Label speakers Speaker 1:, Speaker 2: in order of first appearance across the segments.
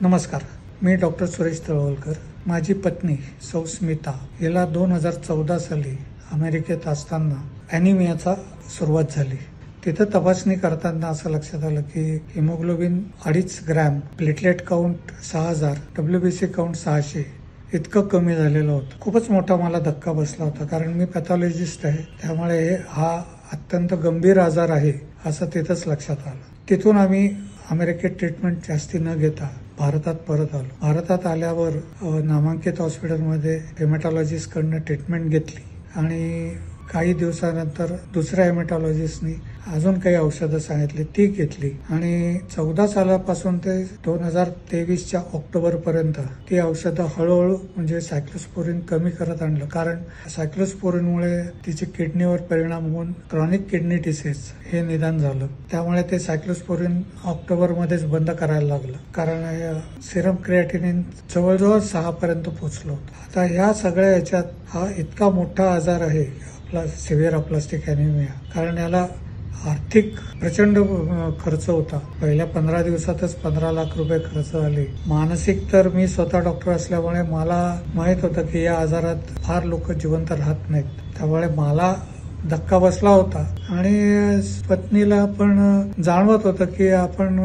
Speaker 1: नमस्कार, मी डॉक्टर सुरेश तळवलकर. माझी पत्नी सौ स्मिता हिला 2014 साली अमेरिकेत असताना ॲनिमियाचा सुरुवात झाली. तिथं तपासणी करताना असं लक्षात आलं की haemoglobin 2.5 gram, platelet count 6000, WBC count 600 इतकं कमी झालेलं होतं. खूपच मोठा मला धक्का बसला होता, कारण मी पॅथॉलॉजिस्ट आहे, त्यामुळे हा अत्यंत गंभीर आजार आहे असं तिथंच लक्षात आलं. तिथून आम्ही अमेरिकेत ट्रीटमेंट जास्ती न घेता भारतात परत आलो. भारतात आल्यावर नामांकित हॉस्पिटलमध्ये हेमॅटॉलॉजिस्टकडनं ट्रीटमेंट घेतली आणि काही दिवसानंतर दुसऱ्या हेमॅटॉलॉजिस्टनी अजून काही औषधं सांगितली, ती घेतली आणि 14 सालापासून ते 2023च्या ऑक्टोबर पर्यंत ती औषधं हळूहळू म्हणजे सायक्लोस्पोरिन कमी करत आणलं. कारण सायक्लोस्पोरिनमुळे तिची किडनीवर परिणाम होऊन क्रॉनिक किडनी डिसीज हे निदान झालं. त्यामुळे ते सायक्लोस्पोरिन ऑक्टोबरमध्येच बंद करायला लागलं, कारण सिरम क्रिएटिनिन जवळजवळ 6 पर्यंत पोहोचलो. आता ह्या सगळ्या याच्यात हा इतका मोठा आजार आहे सिव्हिअर अप्लास्टिक ॲनिमिया, कारण याला आर्थिक प्रचंड खर्च होता. पहिल्या 15 दिवसातच 15 लाख रुपये खर्च झाले. मानसिक तर मी स्वतः डॉक्टर असल्यामुळे मला माहित होतं की या आजारात फार लोक जिवंत राहत नाहीत, त्यामुळे मला धक्का बसला होता आणि पत्नीला पण जाणवत होतं की आपण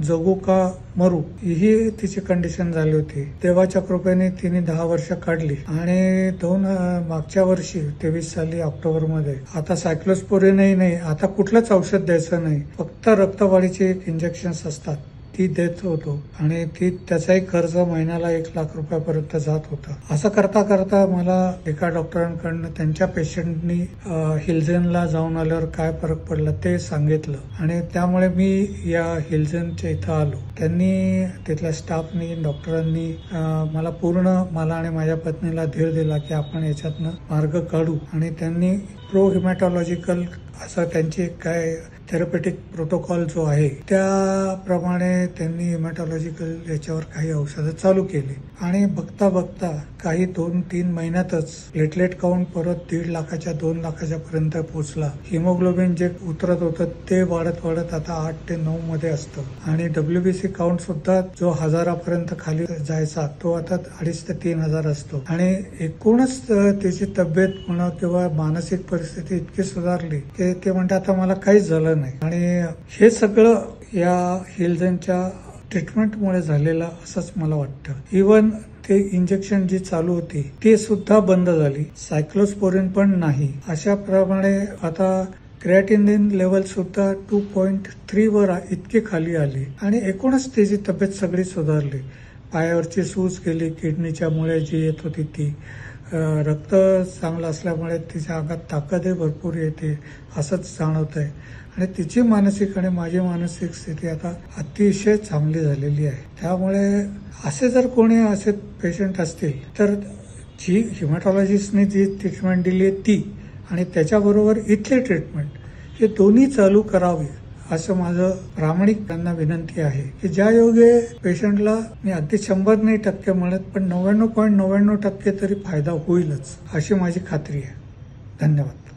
Speaker 1: जगू का मरू, ही तिची कंडिशन झाली होती. देवाच्या कृपेने तिने 10 वर्ष काढली आणि मागच्या वर्षी 23 साली ऑक्टोबरमध्ये आता सायक्लोस्पोरिनही नाही, आता कुठलंच औषध द्यायचं नाही, फक्त रक्तवाढीचे इंजेक्शन्स असतात ती देत होतो आणि त्याचाही खर्च महिन्याला 1 लाख रुपयापर्यंत जात होता. असं करता करता मला एका डॉक्टरांकडनं त्यांच्या पेशंटनी हिलझेनला जाऊन आल्यावर काय फरक पडला ते सांगितलं आणि त्यामुळे मी या हिलझेनच्या इथं आलो. त्यांनी तिथल्या स्टाफनी, डॉक्टरांनी मला आणि माझ्या पत्नीला धीर दिला की आपण याच्यातनं मार्ग काढू आणि त्यांनी प्रो हिमॅटॉलॉजिकल असं त्यांची काय थेरपेटिक प्रोटोकॉल जो आहे त्याप्रमाणे त्यांनी हिमॅटॉलॉजिकल याच्यावर काही औषधं चालू केली आणि बघता बघता काही 2-3 महिन्यातच प्लेटलेट काउंट परत 1.5 लाखाच्या 2 लाखाच्या पर्यंत पोहोचला. हिमोग्लोबिन जे उतरत होतं ते वाढत वाढत आता 8 ते 9 मध्ये असतं आणि WBC काउंट सुद्धा जो 1000पर्यंत खाली जायचा तो आता 2.5 ते 3000 असतो आणि एकूणच त्याची तब्येत म्हणा किंवा मानसिक परिस्थिती इतकी सुधारली की ते म्हणतात आता मला काहीच झालं नाही. आणि हे सगळं या हिलझेनच्या ट्रीटमेंटमुळे झालेलं असंच मला वाटतं. इव्हन ते इंजेक्शन जी चालू होती ते सुद्धा बंद झाली, सायक्लोस्पोरिन पण नाही. अशा प्रमाणे आता क्रिएटिनिन लेवल सुद्धा 2.3 वर इतकी खाली आली आणि एकूणच त्याची तब्येत सगळी सुधारली. पायावरची सूज गेली, किडनीच्या मुळे जी येत होती ती, रक्त चांगलं असल्यामुळे तिच्या अंगात ताकदही भरपूर येते असंच जाणवत आहे आणि तिची मानसिक आणि माझी मानसिक स्थिती आता अतिशय चांगली झालेली आहे. त्यामुळे असे जर कोणी असे पेशंट असतील तर जी हिमॅटॉलॉजिस्टने जी ट्रीटमेंट दिली आहे ती आणि त्याच्याबरोबर इथली ट्रीटमेंट हे दोन्ही चालू करावे असं माझं प्रामाणिक त्यांना विनंती आहे की ज्या योगे पेशंटला मी अगदी 100 नाही टक्के म्हणत, पण 99.99% तरी फायदा होईलच अशी माझी खात्री आहे. धन्यवाद.